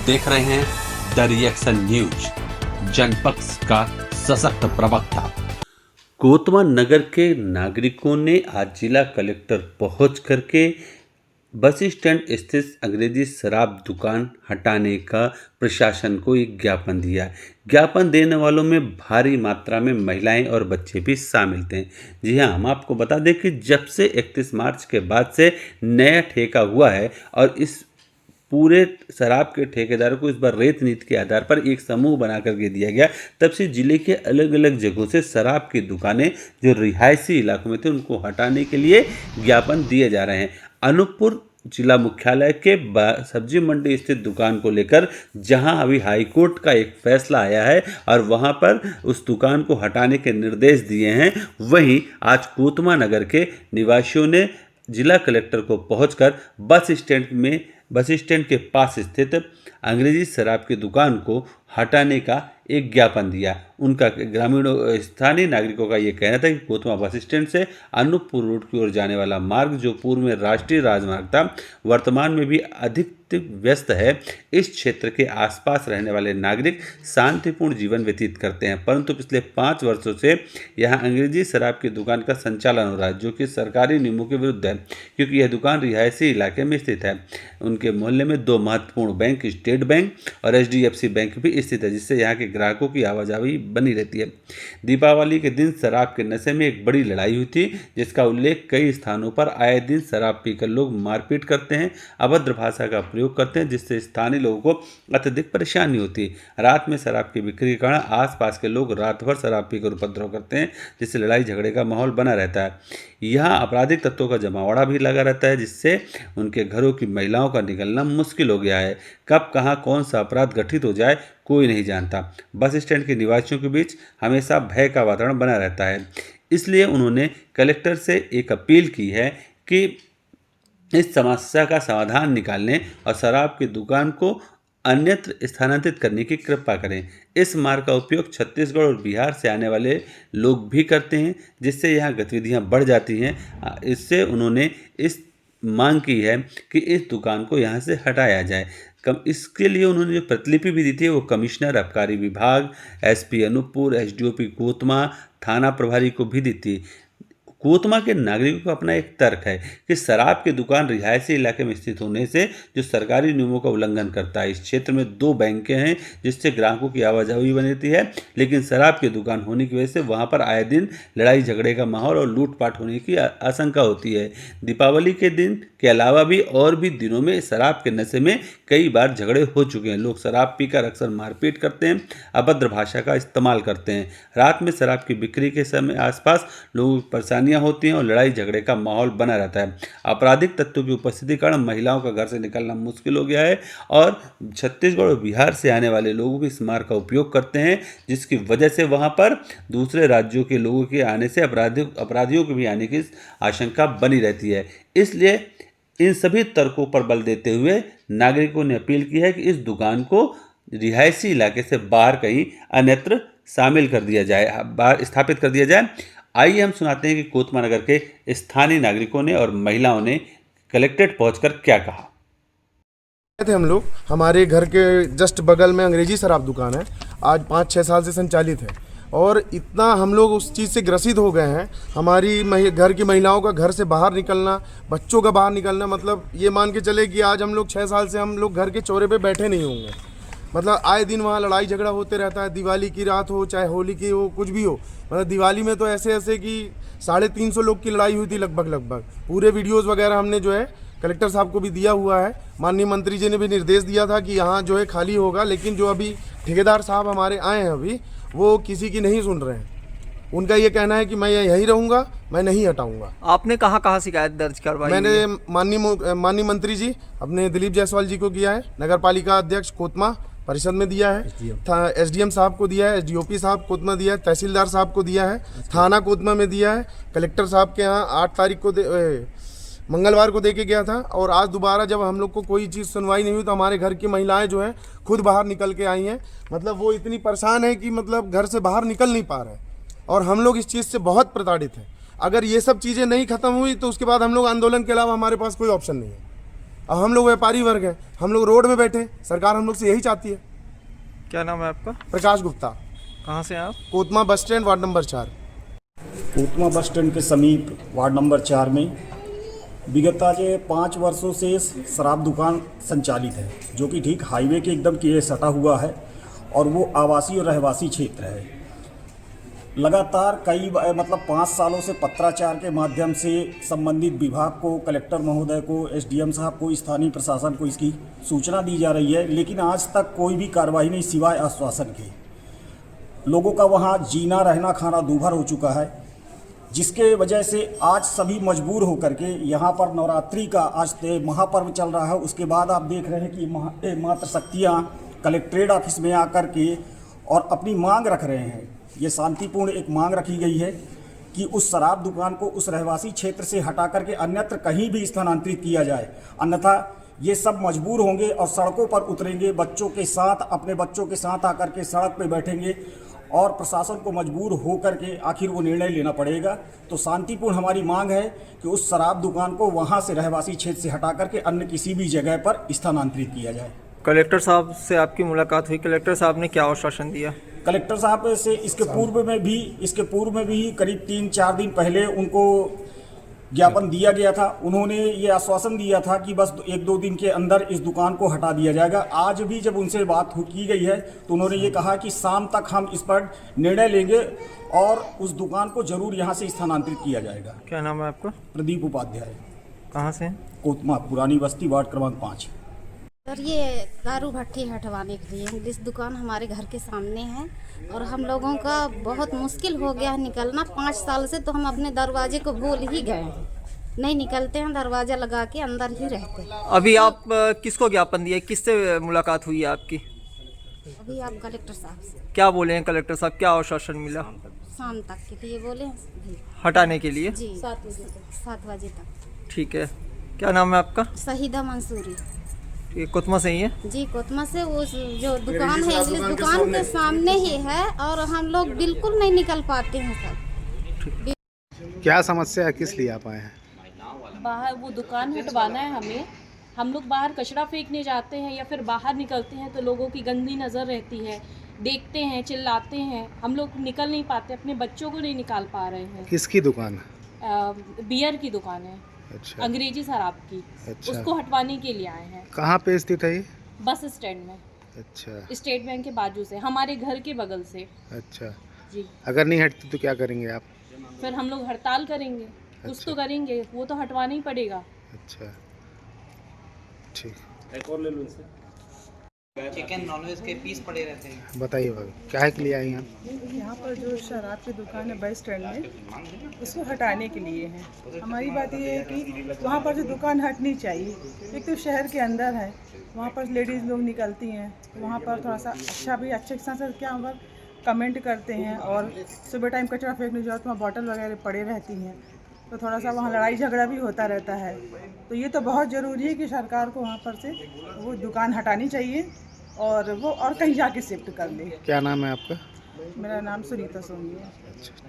देख रहे हैं द रिएक्शन न्यूज, जनपक्ष का सशक्त प्रवक्ता। कोतवा नगर के नागरिकों ने आज जिला कलेक्टर पहुंच करके बस स्टैंड स्थित अंग्रेजी शराब दुकान हटाने का प्रशासन को एक ज्ञापन दिया। ज्ञापन देने वालों में भारी मात्रा में महिलाएं और बच्चे भी शामिल थे। जी हां, हम आपको बता दें कि जब से 31 मार्च के बाद से नया ठेका हुआ है और इस पूरे शराब के ठेकेदारों को इस बार रेत नीति के आधार पर एक समूह बना करके दिया गया, तब से जिले के अलग अलग जगहों से शराब की दुकानें जो रिहायशी इलाकों में थे उनको हटाने के लिए ज्ञापन दिए जा रहे हैं। अनूपपुर जिला मुख्यालय के सब्जी मंडी स्थित दुकान को लेकर जहां अभी हाईकोर्ट का एक फैसला आया है और वहां पर उस दुकान को हटाने के निर्देश दिए हैं, वहीं आज कोतवा नगर के निवासियों ने जिला कलेक्टर को पहुंचकर बस स्टैंड के पास स्थित अंग्रेजी शराब की दुकान को हटाने का एक ज्ञापन दिया। उनका स्थानीय नागरिकों का ये कहना था कि कोतवा बस स्टैंड से अनूपपुर रोड की ओर जाने वाला मार्ग, जो पूर्व में राष्ट्रीय राजमार्ग था, वर्तमान में भी अधिक व्यस्त है। इस क्षेत्र के आसपास रहने वाले नागरिक शांतिपूर्ण जीवन व्यतीत करते हैं, परंतु पिछले 5 वर्षों से यहां अंग्रेजी शराब की दुकान का संचालन हो रहा है, जो कि सरकारी नियमों के विरुद्ध है, क्योंकि यह दुकान रिहायशी इलाके में स्थित है। उनके मोहल्ले में 2 महत्वपूर्ण बैंक, स्टेट बैंक और HDFC बैंक भी स्थित है, जिससे यहाँ के ग्राहकों की आवाजाही बनी रहती है। दीपावली के दिन शराब के नशे में एक बड़ी लड़ाई हुई थी, जिसका उल्लेख कई स्थानों पर आए दिन शराब पीकर लोग मारपीट करते हैं, अभद्र भाषा का प्रयोग करते हैं, जिससे स्थानीय लोगों को अत्यधिक परेशानी होती है। रात में शराब की बिक्री के कारण आसपास के लोग रात भर शराब पीकर उपद्रव करते हैं, जिससे लड़ाई झगड़े का माहौल बना रहता है। यहाँ आपराधिक तत्वों का जमावड़ा भी लगा रहता है, जिससे उनके घरों की महिलाओं का निकलना मुश्किल हो गया है। कब कहाँ कौन सा अपराध घटित हो जाए कोई नहीं जानता। बस स्टैंड के निवासियों के बीच हमेशा भय का वातावरण बना रहता है। इसलिए उन्होंने कलेक्टर से एक अपील की है कि इस समस्या का समाधान निकालने और शराब की दुकान को अन्यत्र स्थानांतरित करने की कृपा करें। इस मार्ग का उपयोग छत्तीसगढ़ और बिहार से आने वाले लोग भी करते हैं, जिससे यहाँ गतिविधियाँ बढ़ जाती हैं। इससे उन्होंने इस मांग की है कि इस दुकान को यहाँ से हटाया जाए। इसके लिए उन्होंने जो प्रतिलिपि भी दी थी वो कमिश्नर आबकारी विभाग, SP अनूपपुर, SDOP कोतवा, थाना प्रभारी को भी दी थी। कोतवा के नागरिकों का अपना एक तर्क है कि शराब की दुकान रिहायशी इलाके में स्थित होने से जो सरकारी नियमों का उल्लंघन करता है। इस क्षेत्र में 2 बैंकें हैं, जिससे ग्राहकों की आवाजाही बनी रहती है, लेकिन शराब की दुकान होने की वजह से वहां पर आए दिन लड़ाई झगड़े का माहौल और लूटपाट होने की आशंका होती है। दीपावली के दिन के अलावा भी और भी दिनों में शराब के नशे में कई बार झगड़े हो चुके हैं। लोग शराब पीकर अक्सर मारपीट करते हैं, अभद्र भाषा का इस्तेमाल करते हैं। रात में शराब की बिक्री के समय आसपास लोगों की परेशानियां होती हैं और लड़ाई झगड़े का माहौल बना रहता है। आपराधिक तत्वों की उपस्थिति के कारण महिलाओं का घर से निकलना मुश्किल हो गया है और छत्तीसगढ़ और बिहार से आने वाले लोग भी इस मार्ग का उपयोग करते हैं, जिसकी वजह से वहां पर दूसरे राज्यों के लोगों के आने से अपराधियों के भी आने की आशंका बनी रहती है। इसलिए इन सभी तर्कों पर बल देते हुए नागरिकों ने अपील की है कि इस दुकान को रिहायशी इलाके से बाहर कहीं अन्यत्र शामिल कर दिया जाए, बाहर स्थापित कर दिया जाए। आइए हम सुनाते हैं कि कोतवा नगर के स्थानीय नागरिकों ने और महिलाओं ने कलेक्ट्रेट पहुंचकर क्या कहा। थे हम लोग, हमारे घर के जस्ट बगल में अंग्रेजी शराब दुकान है, आज 5-6 साल से संचालित है और इतना हम लोग उस चीज़ से ग्रसित हो गए हैं। हमारी घर की महिलाओं का घर से बाहर निकलना, बच्चों का बाहर निकलना, मतलब ये मान के चले कि आज हम लोग 6 साल से हम लोग घर के चौरे पे बैठे नहीं होंगे। मतलब आए दिन वहाँ लड़ाई झगड़ा होते रहता है। दिवाली की रात हो चाहे होली की हो, कुछ भी हो, मतलब दिवाली में तो ऐसे कि 350 लोग की लड़ाई हुई थी लगभग। पूरे वीडियोस वगैरह हमने जो है कलेक्टर साहब को भी दिया हुआ है। माननीय मंत्री जी ने भी निर्देश दिया था कि यहाँ जो है खाली होगा, लेकिन जो अभी ठेकेदार साहब हमारे आए हैं अभी, वो किसी की नहीं सुन रहे हैं। उनका ये कहना है कि मैं यहीं रहूँगा, मैं नहीं हटाऊँगा। आपने कहाँ शिकायत दर्ज करवाई? मैंने माननीय मंत्री जी अपने दिलीप जायसवाल जी को किया है, नगर पालिका अध्यक्ष कोतवा परिषद में दिया है, SDM साहब को दिया है, SDOP साहब कोतवा दिया है, तहसीलदार साहब को दिया है, थाना कोतवा में दिया है, कलेक्टर साहब के यहाँ 8 तारीख को मंगलवार को दे के गया था। और आज दोबारा जब हम लोग को कोई चीज़ सुनवाई नहीं हुई तो हमारे घर की महिलाएं जो हैं खुद बाहर निकल के आई हैं। मतलब वो इतनी परेशान है कि मतलब घर से बाहर निकल नहीं पा रहे और हम लोग इस चीज़ से बहुत प्रताड़ित हैं। अगर ये सब चीज़ें नहीं खत्म हुई तो उसके बाद हम लोग आंदोलन के अलावा हमारे पास कोई ऑप्शन नहीं है। अब हम लोग व्यापारी वर्ग हैं, हम लोग रोड में बैठे हैं, सरकार हम लोग से यही चाहती है। क्या नाम है आपका? प्रकाश गुप्ता, कहाँ से हैं आप? Kotma bus stand, ward number 4। Kotma bus stand के समीप वार्ड नंबर 4 में विगत आज 5 वर्षों से शराब दुकान संचालित है, जो कि ठीक हाईवे के एकदम किनारे सटा हुआ है और वो आवासीय और रहवासी क्षेत्र है। लगातार 5 सालों से पत्राचार के माध्यम से संबंधित विभाग को, कलेक्टर महोदय को, एसडीएम साहब को, स्थानीय प्रशासन को इसकी सूचना दी जा रही है, लेकिन आज तक कोई भी कार्रवाई नहीं सिवाय आश्वासन के। लोगों का वहाँ जीना, रहना, खाना दूभर हो चुका है, जिसके वजह से आज सभी मजबूर होकर के यहाँ पर नवरात्रि का आज महापर्व चल रहा है। उसके बाद आप देख रहे हैं कि मात्र शक्तियाँ कलेक्ट्रेट ऑफिस में आकर के और अपनी मांग रख रहे हैं। ये शांतिपूर्ण एक मांग रखी गई है कि उस शराब दुकान को उस रहवासी क्षेत्र से हटा करके अन्यत्र कहीं भी स्थानांतरित किया जाए, अन्यथा ये सब मजबूर होंगे और सड़कों पर उतरेंगे, बच्चों के साथ, अपने बच्चों के साथ आकर के सड़क पे बैठेंगे और प्रशासन को मजबूर होकर के आखिर वो निर्णय लेना पड़ेगा। तो शांतिपूर्ण हमारी मांग है कि उस शराब दुकान को वहाँ से रहवासी क्षेत्र से हटा करके अन्य किसी भी जगह पर स्थानांतरित किया जाए। कलेक्टर साहब से आपकी मुलाकात हुई, कलेक्टर साहब ने क्या आश्वासन दिया? कलेक्टर साहब से इसके पूर्व में भी करीब 3-4 दिन पहले उनको ज्ञापन दिया गया था। उन्होंने ये आश्वासन दिया था कि बस 1-2 दिन के अंदर इस दुकान को हटा दिया जाएगा। आज भी जब उनसे बात की गई है तो उन्होंने ये कहा कि शाम तक हम इस पर निर्णय लेंगे और उस दुकान को जरूर यहाँ से स्थानांतरित किया जाएगा। क्या नाम है आपका? प्रदीप उपाध्याय, कहाँ से हैं? कोतमा पुरानी बस्ती, वार्ड क्रमांक 5। सर, ये दारू भट्टी हटवाने के लिए इस दुकान हमारे घर के सामने है और हम लोगों का बहुत मुश्किल हो गया है निकलना। 5 साल से तो हम अपने दरवाजे को भूल ही गए हैं, नहीं निकलते हैं, दरवाजा लगा के अंदर ही रहते हैं। अभी आप किसको ज्ञापन दिया, किससे मुलाकात हुई है आपकी? अभी आप कलेक्टर साहब से क्या बोले हैं कलेक्टर साहब, क्या आश्वासन मिला? शाम तक के लिए बोले हैं हटाने के लिए? जी, 7 बजे तक। ठीक है। क्या नाम है आपका? शहीदा मंसूरी। ये कोतमा से ही है जी, कोतमा से। वो जो दुकान है इंग्लिश दुकान के सामने ही है और हम लोग बिल्कुल नहीं निकल पाते हैं सर। क्या समस्या है, किस लिए आप आए हैं? बाहर वो दुकान हटवाना है हमें। हम लोग बाहर कचरा फेंकने जाते हैं या फिर बाहर निकलते हैं तो लोगों की गंदी नज़र रहती है, देखते हैं, चिल्लाते हैं, हम लोग निकल नहीं पाते, अपने बच्चों को नहीं निकाल पा रहे हैं। किसकी दुकान है? बियर की दुकान है, अच्छा, अंग्रेजी शराब की। अच्छा। उसको हटवाने के लिए आए हैं। कहाँ पे स्थित है ये? बस स्टैंड में, अच्छा, स्टेट बैंक के बाजू से, हमारे घर के बगल से। अच्छा। जी, अगर नहीं हटती तो क्या करेंगे आप? फिर हम लोग हड़ताल करेंगे, कुछ अच्छा। तो करेंगे, वो तो हटवाना ही पड़ेगा। अच्छा, ठीक। चिकन नॉनवेज के पीस पड़े रहते हैं। बताइए भाभी, क्या के लिए आई हैं? यहाँ पर जो शराब की दुकान है बस स्टैंड में, उसको हटाने के लिए है। हमारी बात ये है कि वहाँ पर जो दुकान हटनी चाहिए। एक तो शहर के अंदर है, वहाँ पर लेडीज़ लोग निकलती हैं, वहाँ पर थोड़ा सा अच्छे से क्या वहाँ पर कमेंट करते हैं और सुबह टाइम कचरा फेंकने जाओ तो वहाँ बॉटल वगैरह पड़े रहती हैं, तो थोड़ा सा वहाँ लड़ाई झगड़ा भी होता रहता है। तो ये तो बहुत ज़रूरी है कि सरकार को वहाँ पर से वो दुकान हटानी चाहिए और वो और कहीं जाके शिफ्ट कर ले। क्या नाम है आपका? मेरा नाम सुनीता सोनी है। अच्छा।